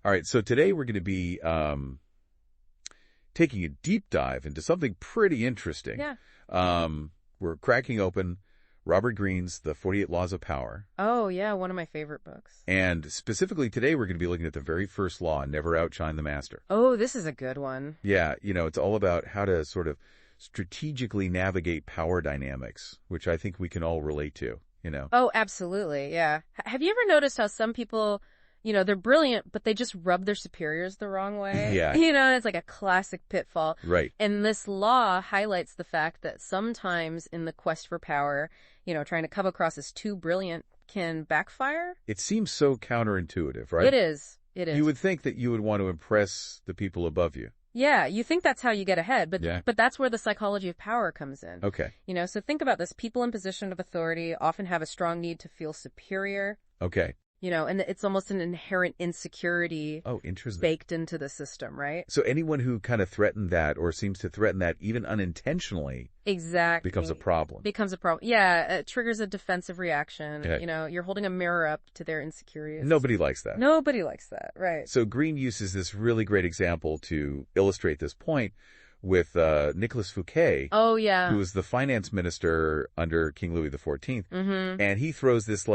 All right, so today we're going to be taking a deep dive into something pretty interesting. Yeah. We're cracking open Robert Greene's The 48 Laws of Power. Oh, yeah, one of my favorite books. And specifically today we're going to be looking at the very first law, never outshine the master. Oh, this is a good one. Yeah, it's all about how to sort of strategically navigate power dynamics, which I think we can all relate to, Oh, absolutely, yeah. Have you ever noticed how some people, they're brilliant, but they just rub their superiors the wrong way? Yeah. It's like a classic pitfall. Right. And this law highlights the fact that sometimes in the quest for power, trying to come across as too brilliant can backfire. It seems so counterintuitive, right? It is. It is. You would think that you would want to impress the people above you. Yeah, you think that's how you get ahead, Yeah. but that's where the psychology of power comes in. Okay. So think about this. People in position of authority often have a strong need to feel superior. Okay. And it's almost an inherent insecurity Interesting. baked into the system, right? So anyone who kind of threatened that or seems to threaten that even unintentionally Exactly. becomes a problem. Yeah, it triggers a defensive reaction. Yeah. You're holding a mirror up to their insecurities. Nobody likes that. Nobody likes that, right? So Greene uses this really great example to illustrate this point with Nicolas Fouquet. Oh, yeah. Who was the finance minister under King Louis XIV. Mm-hmm. And he throws this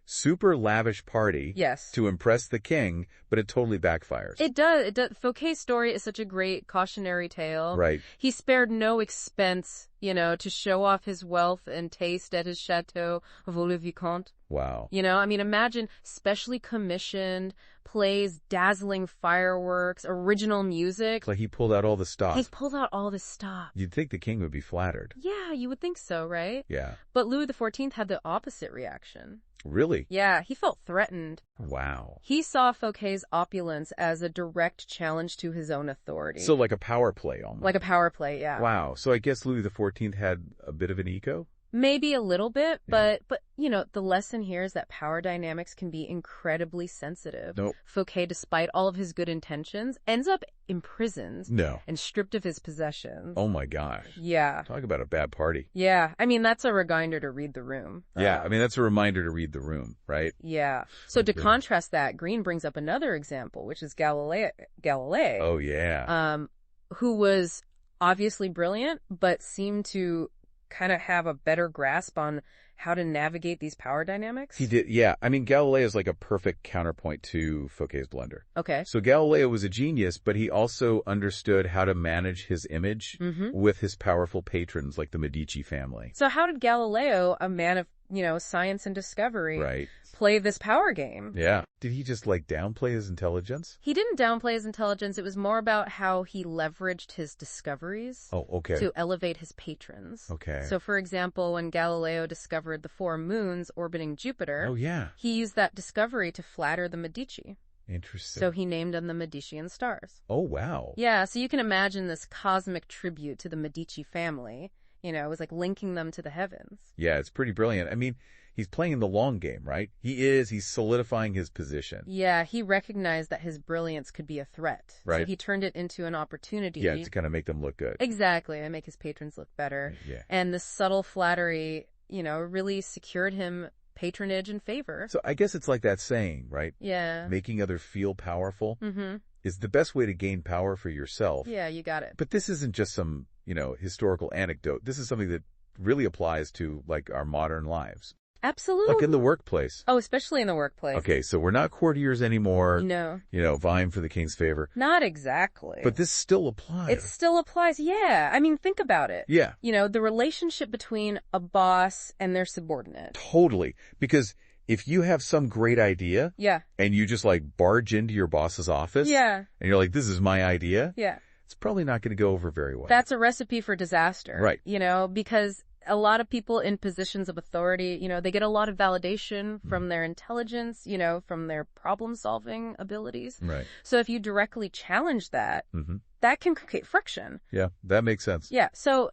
super lavish party Yes. to impress the king, but it totally backfires. It does. Fouquet's story is such a great cautionary tale. Right. He spared no expense, to show off his wealth and taste at his chateau of Vaux-le-Vicomte. Wow. Imagine specially commissioned plays, dazzling fireworks, original music. It's like he pulled out all the stops. He's pulled out all the stops. You'd think the king would be flattered. Yeah, you would think so, right? Yeah. But Louis XIV had the opposite reaction. Really? Yeah, he felt threatened. Wow. He saw Fouquet's opulence as a direct challenge to his own authority. So like a power play almost. Like a power play, yeah. Wow. So I guess Louis XIV had a bit of an ego? Maybe a little bit, but the lesson here is that power dynamics can be incredibly sensitive. Nope. Fouquet, despite all of his good intentions, ends up imprisoned No. and stripped of his possessions. Oh my gosh. Yeah. Talk about a bad party. Yeah. That's a reminder to read the room. Yeah. That's a reminder to read the room, right? Yeah. So to contrast that, Greene brings up another example, which is Galileo. Oh, yeah. Who was obviously brilliant, but seemed to kind of have a better grasp on how to navigate these power dynamics. He did, yeah. Galileo is like a perfect counterpoint to Fouquet's blunder. Okay. So Galileo was a genius, but he also understood how to manage his image with his powerful patrons like the Medici family. So how did Galileo, a man of, science and discovery, Right. play this power game? Yeah. Did he just downplay his intelligence? He didn't downplay his intelligence. It was more about how he leveraged his discoveries Oh, okay. to elevate his patrons. Okay. So, for example, when Galileo discovered the 4 moons orbiting Jupiter, Oh, yeah. he used that discovery to flatter the Medici. Interesting. So he named them the Medicean stars. Oh, wow. Yeah, so you can imagine this cosmic tribute to the Medici family. It was like linking them to the heavens. Yeah, it's pretty brilliant. He's playing the long game, right? He's solidifying his position. Yeah, he recognized that his brilliance could be a threat. Right. So he turned it into an opportunity. Yeah, to kind of make them look good. Exactly, and make his patrons look better. Yeah. And the subtle flattery, really secured him patronage and favor. So I guess it's like that saying, right? Yeah. Making others feel powerful Mm-hmm. is the best way to gain power for yourself. Yeah, you got it. But this isn't just some, historical anecdote. This is something that really applies to our modern lives. Absolutely. Like in the workplace. Oh, especially in the workplace. Okay, so we're not courtiers anymore. No. Vying for the king's favor. Not exactly. But this still applies. It still applies, yeah. Think about it. Yeah. The relationship between a boss and their subordinate. Totally. Because if you have some great idea. Yeah. And you just barge into your boss's office. Yeah. And you're like, this is my idea. Yeah. It's probably not going to go over very well. That's a recipe for disaster. Right. Because a lot of people in positions of authority, they get a lot of validation from their intelligence, from their problem-solving abilities. Right. So if you directly challenge that, that can create friction. Yeah, that makes sense. Yeah. So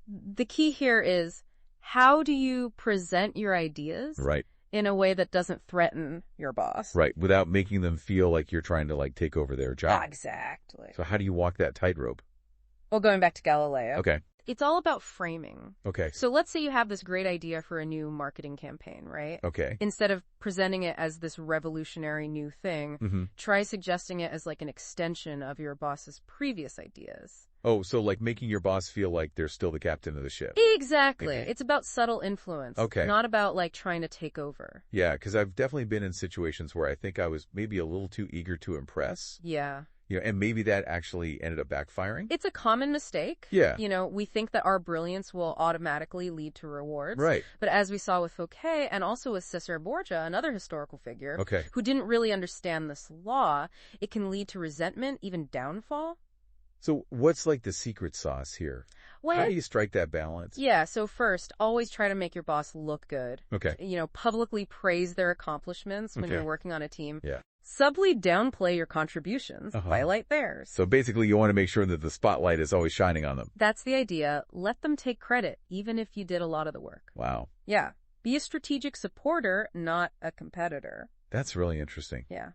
the key here is, how do you present your ideas? Right. In a way that doesn't threaten your boss. Right, without making them feel like you're trying to take over their job. Exactly. So how do you walk that tightrope? Well, going back to Galileo. Okay. It's all about framing. Okay. So let's say you have this great idea for a new marketing campaign, right? Okay. Instead of presenting it as this revolutionary new thing, try suggesting it as like an extension of your boss's previous ideas. Oh, so like making your boss feel like they're still the captain of the ship. Exactly. Okay. It's about subtle influence. Okay. Not about like trying to take over. Yeah, because I've definitely been in situations where I think I was maybe a little too eager to impress. Yeah. And maybe that actually ended up backfiring. It's a common mistake. Yeah. We think that our brilliance will automatically lead to rewards. Right. But as we saw with Fouquet and also with Cesar Borgia, another historical figure, who didn't really understand this law, it can lead to resentment, even downfall. So what's like the secret sauce here? Well, how do you strike that balance? Yeah, so first, always try to make your boss look good. Okay. Publicly praise their accomplishments when you're working on a team. Yeah. Subtly downplay your contributions, highlight theirs. So basically you want to make sure that the spotlight is always shining on them. That's the idea. Let them take credit, even if you did a lot of the work. Wow. Yeah. Be a strategic supporter, not a competitor. That's really interesting. Yeah.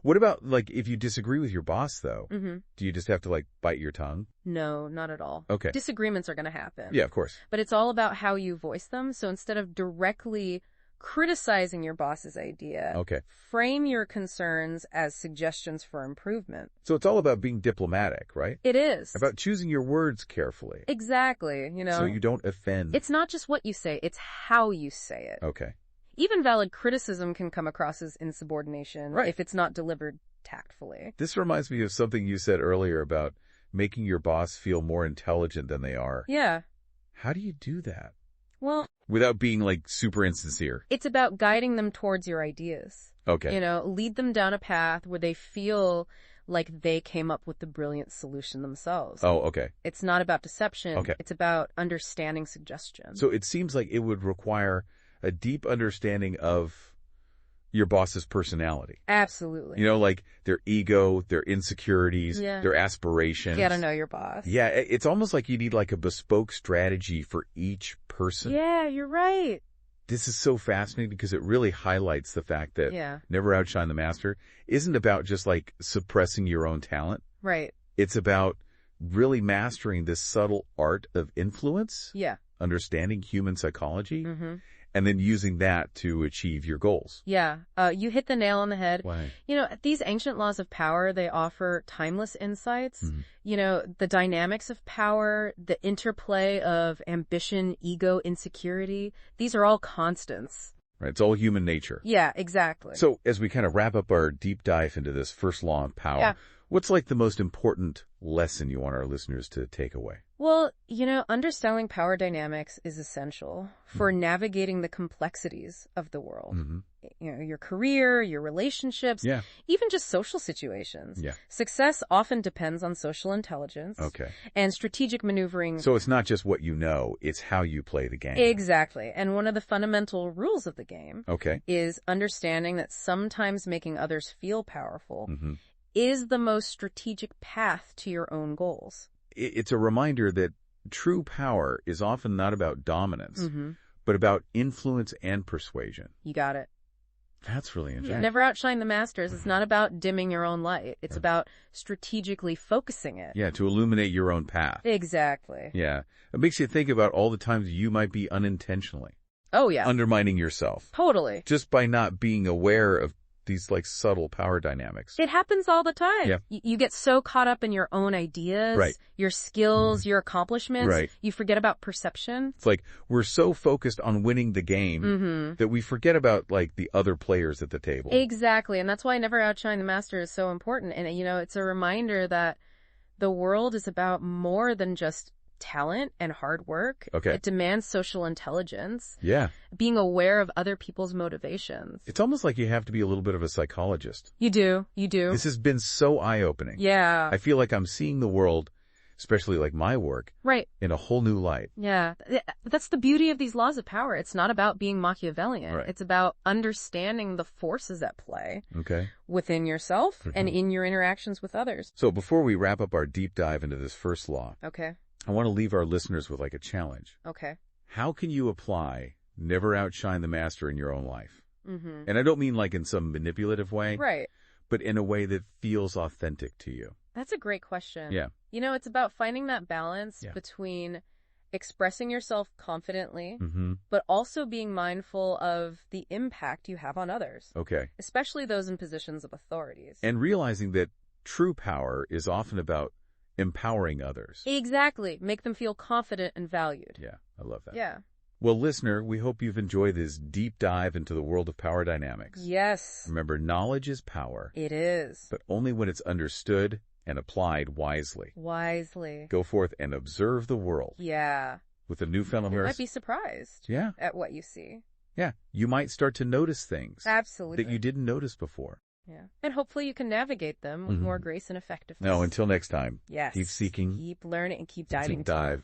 What about, like, if you disagree with your boss, though? Do you just have to, like, bite your tongue? No, not at all. Okay. Disagreements are going to happen. Yeah, of course. But it's all about how you voice them. So instead of directly criticizing your boss's idea, frame your concerns as suggestions for improvement. So it's all about being diplomatic, right? It is. About choosing your words carefully. Exactly, So you don't offend. It's not just what you say, it's how you say it. Okay. Even valid criticism can come across as insubordination if it's not delivered tactfully. This reminds me of something you said earlier about making your boss feel more intelligent than they are. Yeah. How do you do that? Well, without being, like, super insincere. It's about guiding them towards your ideas. Okay. Lead them down a path where they feel like they came up with the brilliant solution themselves. Oh, okay. It's not about deception. Okay. It's about understanding suggestion. So it seems like it would require a deep understanding of your boss's personality. Absolutely. Like their ego, their insecurities, their aspirations. You gotta know your boss. Yeah, it's almost like you need like a bespoke strategy for each person. Yeah, you're right. This is so fascinating because it really highlights the fact that Never Outshine the Master isn't about just like suppressing your own talent. Right. It's about really mastering this subtle art of influence. Yeah. Understanding human psychology. And then using that to achieve your goals. Yeah. You hit the nail on the head. Why? These ancient laws of power, they offer timeless insights. The dynamics of power, the interplay of ambition, ego, insecurity, these are all constants. Right. It's all human nature. Yeah, exactly. So as we kind of wrap up our deep dive into this first law of power, what's like the most important lesson you want our listeners to take away? Well, understanding power dynamics is essential for navigating the complexities of the world. Your career, your relationships, even just social situations. Success often depends on social intelligence and strategic maneuvering. So it's not just what you know, it's how you play the game. Exactly. And one of the fundamental rules of the game is understanding that sometimes making others feel powerful is the most strategic path to your own goals. It's a reminder that true power is often not about dominance, but about influence and persuasion. You got it. That's really interesting. Never outshine the masters. It's not about dimming your own light. It's about strategically focusing it. Yeah, to illuminate your own path. Exactly. Yeah. It makes you think about all the times you might be unintentionally undermining yourself. Totally. Just by not being aware of these like subtle power dynamics. It happens all the time. Yeah. You get so caught up in your own ideas, your skills, your accomplishments, you forget about perception. It's like we're so focused on winning the game that we forget about like the other players at the table. Exactly. And that's why Never Outshine the Master is so important. And it's a reminder that the world is about more than just talent and hard work. It demands social intelligence. Yeah. Being aware of other people's motivations. It's almost like you have to be a little bit of a psychologist. You do. You do. This has been so eye-opening. Yeah. I feel like I'm seeing the world, especially like my work, in a whole new light. Yeah. That's the beauty of these laws of power. It's not about being Machiavellian. It's about understanding the forces at play within yourself and in your interactions with others. So before we wrap up our deep dive into this first law, I want to leave our listeners with like a challenge. How can you apply Never Outshine the Master in your own life? And I don't mean like in some manipulative way, but in a way that feels authentic to you. That's a great question. Yeah. It's about finding that balance between expressing yourself confidently, but also being mindful of the impact you have on others. Okay. Especially those in positions of authorities. And realizing that true power is often about empowering others. Exactly. Make them feel confident and valued. Yeah, I love that. Yeah. Well, listener, we hope you've enjoyed this deep dive into the world of power dynamics. Yes. Remember, knowledge is power. It is. But only when it's understood and applied wisely. Wisely. Go forth and observe the world. Yeah. With a newfound awareness. You might be surprised. Yeah. At what you see. Yeah. You might start to notice things. Absolutely. That you didn't notice before. Yeah. And hopefully you can navigate them with more grace and effectiveness. Now, until next time. Yes. Keep seeking. Keep learning and keep diving. Deep dive.